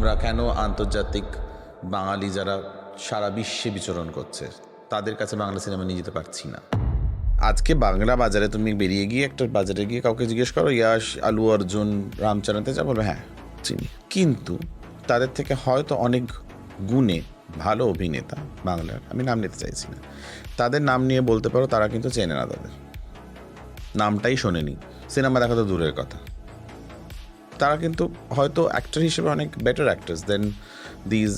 আমরা কেন আন্তর্জাতিক বাঙালি যারা সারা বিশ্বে বিচরণ করছে তাদের কাছে বাংলা সিনেমা নিয়ে যেতে পারছি না। আজকে বাংলা বাজারে তুমি বেরিয়ে গিয়ে একটা বাজারে গিয়ে কাউকে জিজ্ঞেস করো ইয়াশ, আলু অর্জুন, রামচরণতে যা বলবে হ্যাঁ চিনি, কিন্তু তাদের থেকে হয়তো অনেক গুণে ভালো অভিনেতা বাংলার, আমি নাম নিতে চাইছি না, তাদের নাম নিয়ে বলতে পারো তারা কিন্তু চেনে না, তাদের নামটাই শোনেনি, সিনেমা দেখা তো দূরের কথা। তারা কিন্তু হয়তো অ্যাক্টর হিসেবে অনেক better actors than these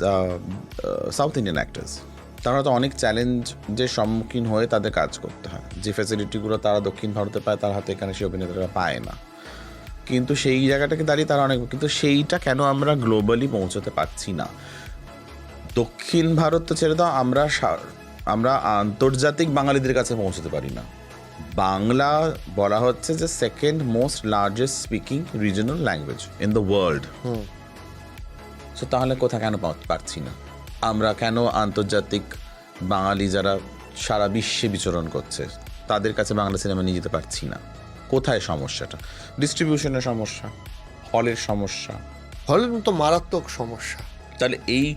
south Indian actors. তারা হয়তো অনেক চ্যালেঞ্জের সম্মুখীন হয়ে তাদের কাজ করতে হয়, যে ফ্যাসিলিটিগুলো তারা দক্ষিণ ভারতে পায় তার হাতে এখানে সেই অভিনেতারা পায় না, কিন্তু সেই জায়গাটাকে দাঁড়িয়ে তারা অনেক, কিন্তু সেইটা কেন আমরা গ্লোবালি পৌঁছতে পারছি না? দক্ষিণ ভারত তো ছেড়ে দাও, আমরা আন্তর্জাতিক বাঙালিদের কাছে পৌঁছতে পারি না। বাংলা বলা হচ্ছে যে second most largest speaking regional language in the world. So তাহলে কোথায় কেন পারছি না? আমরা কেন আন্তর্জাতিক বাঙালি যারা সারা বিশ্বে বিচরণ করছে তাদের কাছে বাংলা সিনেমা নিয়ে যেতে পারছি না? কোথায় সমস্যাটা? ডিস্ট্রিবিউশনের সমস্যা, হলের সমস্যা, হলের মতো মারাত্মক সমস্যা। তাহলে এই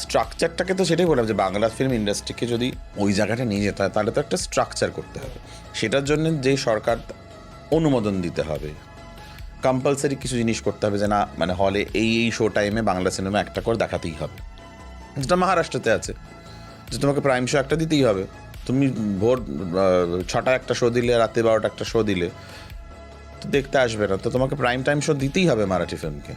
স্ট্রাকচারটাকে তো সেটাই বললাম যে বাংলা ফিল্ম ইন্ডাস্ট্রিকে যদি ওই জায়গাটা নিয়ে যেতে হয় তাহলে তো একটা স্ট্রাকচার করতে হবে, সেটার জন্য যে সরকার অনুমোদন দিতে হবে, কম্পালসারি কিছু জিনিস করতে হবে যে না মানে হলে এই শো টাইমে বাংলা সিনেমা একটা করে দেখাতেই হবে, যেটা মহারাষ্ট্রতে আছে, যে তোমাকে প্রাইম শো একটা দিতেই হবে। তুমি ভোর 6টায় একটা শো দিলে, রাতে 12টা একটা শো দিলে তো দেখতে আসবে না, তো তোমাকে প্রাইম টাইম শো দিতেই হবে মারাঠি ফিল্মকে।